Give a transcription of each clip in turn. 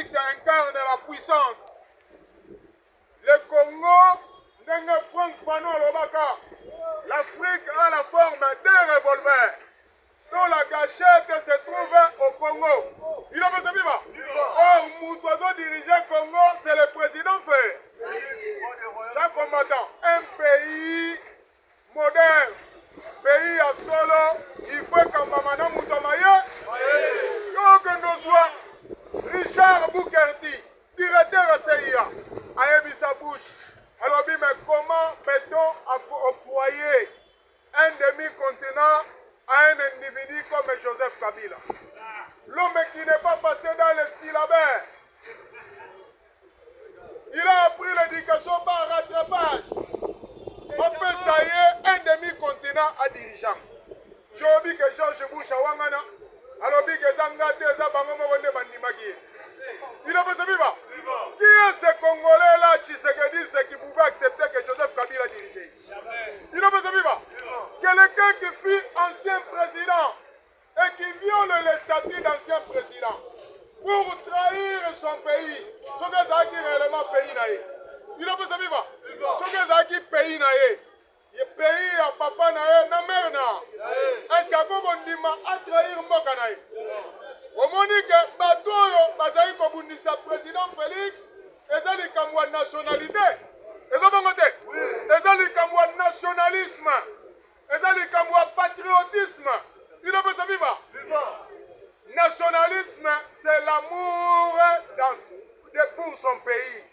Félix incarne la puissance. Le Congo, Franck Fanon Lobaka, l'Afrique a la forme d'un revolver, dont la gâchette se trouve au Congo. Il a pas ça vivre. Or, Moutouazo dirigeant Congo, c'est le président fait. Chaque combattant, un pays moderne, pays à solo, il faut qu'un mamana Moutamaye, donc nous soit Richard Boukerti, directeur de CIA, a sa bouche. Alors, mais comment peut-on octroyer un demi-continent à un individu comme Joseph Kabila? L'homme qui n'est pas passé dans le syllabaire. Il a appris l'éducation par rattrapage. On peut ça y est, un demi-continent à dirigeant. J'ai oublié que Georges Bush a wangana. Alors, que Zangate, Zabangomo, Bandimaki. Il a pas ça vivre. Qui est ce Congolais-là, Tshisekedi, qui pouvait accepter que Joseph Kabila dirigeait? Il n'a pas ça vivre. Quelqu'un qui fut ancien président et qui viole le statut d'ancien président pour trahir son pays. Ce que ça qui réellement pays naïe. Il n'a pas ça vivre. Ce que ça qui pays naïe. Le pays à papa naïe, na mère na. Est-ce qu'à quoi on dit à trahir Mboka naïe? Au moment que Batoyo, Bazaï Kobundisa, président Félix, et ça, les Kamouan nationalité. Et ça, et ça, les Kamouan nationalisme. Et ça, les Kamouan patriotisme. Il a pas ça vivre. Nationalisme, c'est l'amour pour son pays.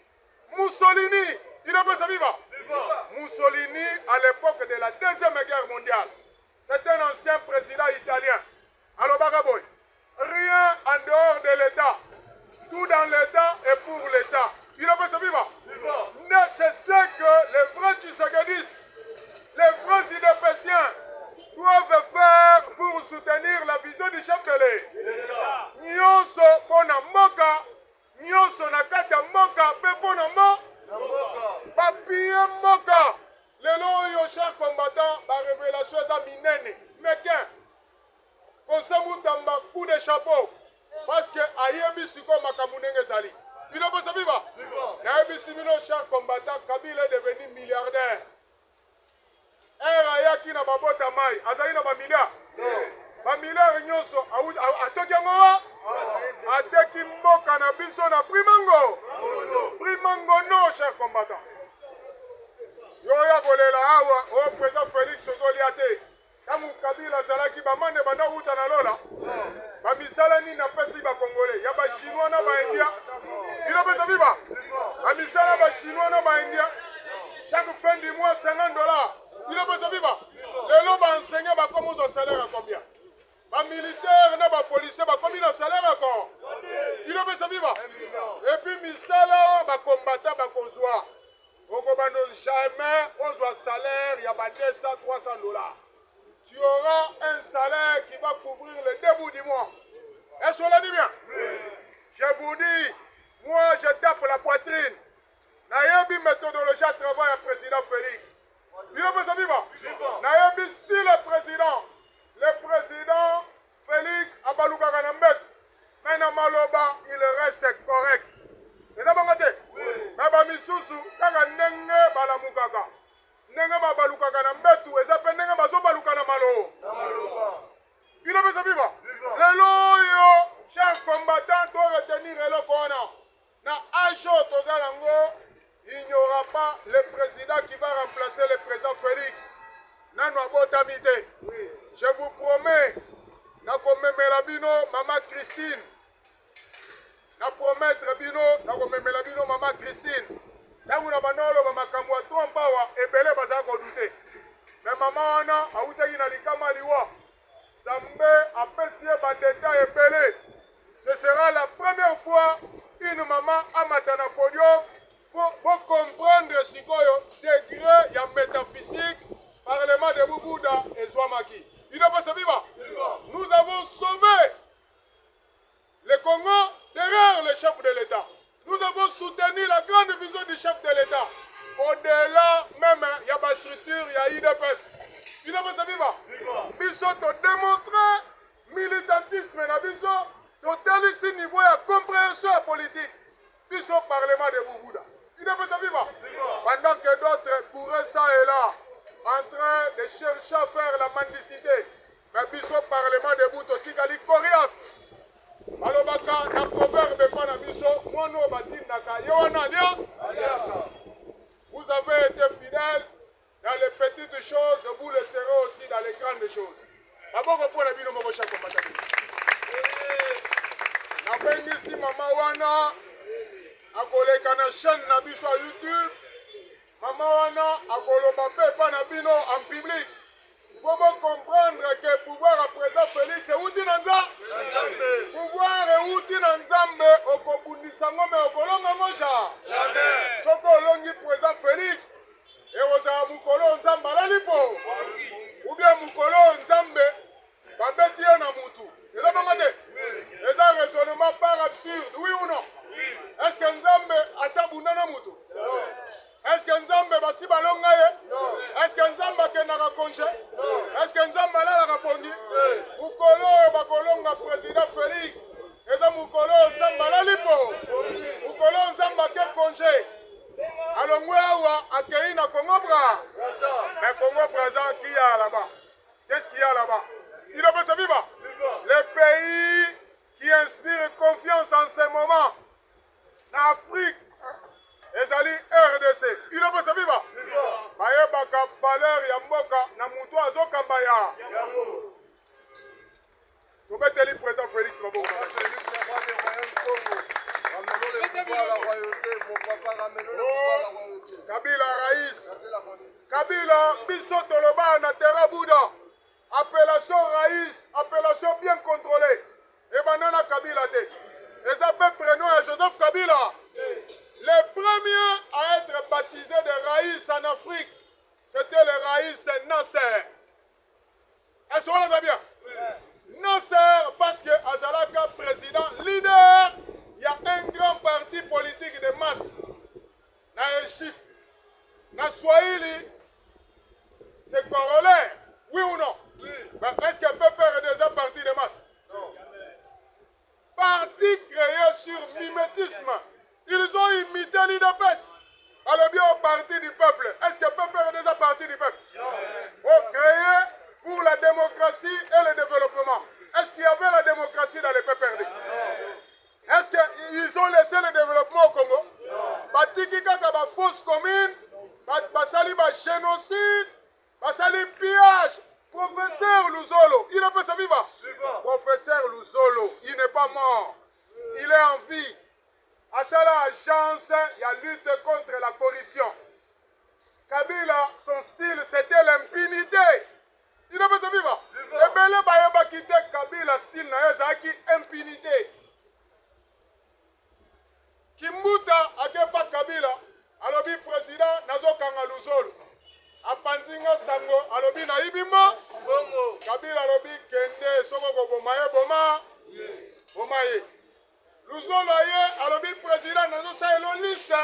Mussolini, il a pas ça vivre. Mussolini, à l'époque de la Deuxième Guerre mondiale, c'est un ancien président italien. Alors, Bagaboy. Rien en dehors de l'État. Tout dans l'État et pour l'État. Il n'a pas ce vivre. C'est ce que les vrais Tshisekadistes, les vrais idépéciens doivent faire pour soutenir la vision du chef de l'État. Nyonso pona moka, nyonso nakata moka, pe pona moka, papier moka. Les loyaux chers combattants, la révélation est à minene. Mais qu'un Konsamutamba, coup de chapeau. Parce que Ayebi Siko Makamunenge Zali. Il n'a pas sa viva. Nayebi Simino, cher combattant, Kabila est devenu milliardaire. Un raya qui n'a pas bota maille. Azali n'a pas milliard. Pas milliard, Nyoso. Atokiangoa. Ateki Mboka na biso na Primango. Primango, non, cher combattant. Yoya Kolela Awa, au président Félix Sozoliate. Kamu Kabila Zalaki bamane banda uta na lola. Ba misala ni na pesi ba Congolais, ya ba Chinois na ba India. Il a pas viva. Ba misala ba Chinois na ba India. Chaque fin du mois $50. Il a pas viva. Les lots ba enseignants ba comme au salaire à combien? Ba militaire na ba policier ba combien de salaire encore? Il a pas viva. Et puis misala ba combattant ba konzoa. On commande jamais on doit salaire, il y a ba $200-300. Tu auras un salaire qui va couvrir le début du mois. Est-ce qu'on l'a dit bien? Je vous dis, moi je tape la poitrine. Nayebi méthodologie à travail à président Félix. Il a fait ça vivant. Nayebi style le président. Le président Félix Abalouka Kanambek. Maintenant Maloba, il reste correct. C'est ça bon côté? Mais Bamisusu, Kaka Nenge Balamukaka. Nenga babaluka kana mbetu ezape nenga bazobaluka na malo. Il a fait ça vivre. Le loyo, chers combattants, doivent retenir le corona. Na ajo tozalango, il n'y aura pas le président qui va remplacer le président Félix. Nano abotamite. Je vous promets, na komemela bino maman Christine. Na promettre bino, na komemela bino maman Christine. Tangu na banolo ba makambo ya trompawa ebele baza ko douter. Mais maman wana autaki na likama liwa. Sambe apprécier ba détail ebele. Ce sera la première fois une maman amatana podium pour comprendre sikoyo degré ya métaphysique parlement de Bouddha et Zouamaki. Il n'a pas se vivre. Nous avons sauvé le Congo derrière le chef de l'État. Nous avons soutenu la grande vision du chef de l'État. Au-delà, même, il y a ma structure, il y a IDPS. Il n'a pas se vivre. Biso te démontrer militantisme na biso, total ici niveau de compréhension. opération politique. Puis au Parlement de Boubouda. Il ne peut pas vivre. Pendant que d'autres couraient ça et là, en train de chercher à faire la mendicité. Mais puis au Parlement de Bouto, Kigali Corias. Alors, na proverbe pana biso, mono batindaka, yoana lia. Vous avez été fidèles dans les petites choses, vous le serez aussi dans les grandes choses. D'abord, pour la bino moko chako mataki. Na bengisi mama wana, akoleka na chaîne na biso à YouTube. Mama wana akoloba pe pa na bino en public. Pour comprendre que le pouvoir à présent Félix est outil dans le pouvoir est outil dans le au Kobunisango mais au Kolonga Moja. Ce Kolongi présent Félix et aux Mukolo Nzamba Lalipo. Ou bien Mukolo Nzambe, Babeti na Moutou. Et là, c'est un raisonnement par absurde, oui ou non? Est-ce que Nzambe a sa bounana Moutou? Est-ce que Nzambe va si balongaye? Est-ce que Nzambe a kenaka congé? Est-ce que Nzambe a la rapondi? Mukolo bakolonga président Félix. Et donc Mukolo Nzambe la lipo. Mukolo Nzambe a congé. Alors moi a accueilli na Congo Bra. Mais Congo Brazza qui y a là-bas? Qu'est-ce qu'il y a là-bas? Il ne peut se vivre. Le pays qui inspire confiance en ce moment. L'Afrique. Ezali RDC. Il ne peut se vivre. Baye baka valeur ya mboka na mutu azokamba ya. Tobeteli président Félix Mabongo. Kabila Raïs. Kabila biso toloba na terra Bouddha. Appellation Raïs, appellation bien contrôlée. Et banana Kabila te. Les appels prénom à Joseph Kabila. Les premiers à être baptisés de Raïs en Afrique, c'était le Raïs Nasser. Est-ce qu'on l'a bien? Nasser, parce que Azalaka, président, leader, il y a un grand parti politique de masse. Dans l'Égypte, dans Swahili, c'est corollaire. Oui ou non? Oui. Mais est-ce qu'un peu faire des partis de masse? Non. Parti créé sur mimétisme. Ils ont imité l'IDPS. Alors bien au parti du peuple. Est-ce que le peuple est déjà parti du peuple? Non. Créé pour la démocratie et le développement. Est-ce qu'il y avait la démocratie dans les PPRD? Non. Est-ce qu'ils ont laissé le développement au Congo? Non. Batiki kaka ba fausse commune, basali ba génocide, basali pillage. Professeur Luzolo, il ne peut se vivre. Professeur Luzolo, il n'est pas mort. Il est en vie. À cette agence, il y a lutte contre la corruption. Kabila, son style, c'était l'impunité. Il ne peut se vivre. Et bien, le Bayaba quitté Kabila, style, qui impunité. Kimbuta, Akepa Kabila, alobi président, Nazo Kangaluzolo. Apanzinga Sango, alobi na ibima. Kabila, alobi Kende, Soko Bomaye, Bomaye. Luzolo ye, alobi président nazo sa elo liste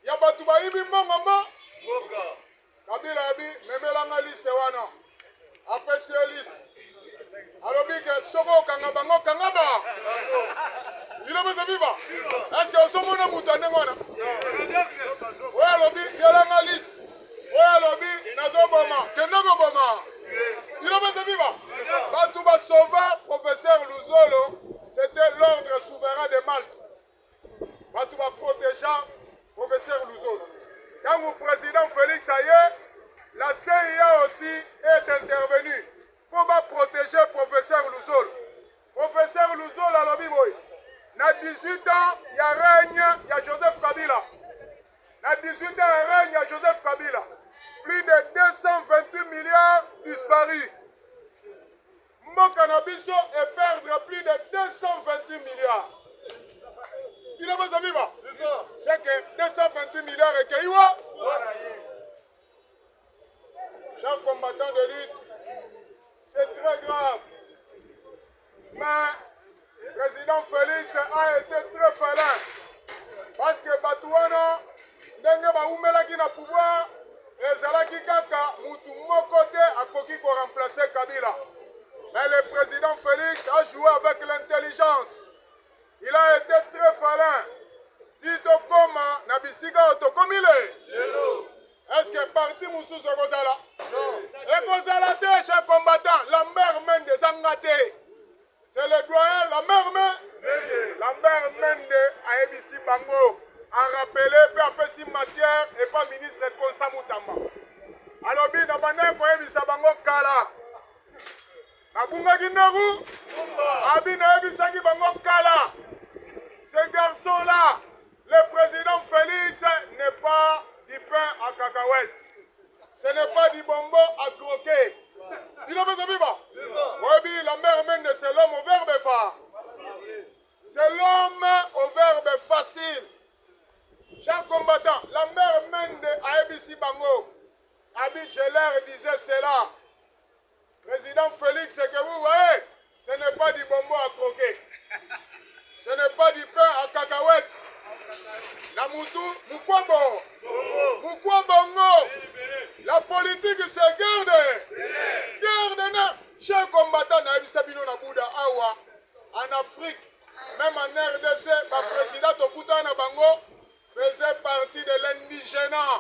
ya batu ba ibi mbongo. Kabila abi memelanga liste wana. Apesi liste. Alobi ke soko kanga bango kanga ba. Il ne peut vivre. Est-ce que somo na mutu ndenge wana? Oya alobi yelanga liste. Oya alobi nazo boma. Kendoko boma. Il ne peut vivre. Batu ba sauva professeur Luzolo. C'était l'ordre souverain de Malte. Batouba protégeant professeur Luzolo. Quand le président Félix Aye, la CIA aussi est intervenue pour protéger professeur Luzolo. Professeur Luzolo à l'Obiboy. Dans 18 ans, il y a règne, il y a Joseph Kabila. Dans 18 ans, il y a règne, il y a Joseph Kabila. Plus de 228 milliards disparus. Mokanabiso et perdre plus de 228 milliards. Il ne peut pas vivre. C'est que 228 milliards et qu'il y a. Chers combattants de lutte, c'est très grave. Mais le président Félix a été très félin. Parce que Batouana, ndenge baoumelaki na pouvoir, ezalaki kaka mutu mokote akoki ko remplacer Kabila. Mais le président Félix a joué avec l'intelligence. Il a été très falin. Tito Koma, Nabisika Otokomile. Est-ce que parti Moussous Kozala? Non. Et Kozala, chers combattants, Lambert Mende Zangate. C'est le doyen Lambert Mende. Lambert Mende a ébissi Bango. A rappelé, peu à peu si matière et pas ministre Konsa Moutamba. Alors, bien, on a ébissi Bango Kala. Abunga Ginaru, Abina Ebisaki Bango Kala. Ce garçon-là, le président Félix, n'est pas du pain à cacahuètes. Ce n'est pas du bonbon à croquer. Il a fait vivre. Oui, la mère Mende, c'est l'homme au verbe fort. C'est l'homme au verbe facile. Chers combattants, la mère Mende a Ebissi Bango. Abi Geller disait cela. Président Félix, c'est que vous voyez, ce n'est pas du bonbon à croquer. Ce n'est pas du pain à cacahuètes. Namutu, Mukwabo. Mukwabongo. La politique, c'est garde. Garde, chers combattants, Naïbisabino Nabouda, Awa, en Afrique, même en RDC, le président Okuta Nabango faisait partie de l'indigénat.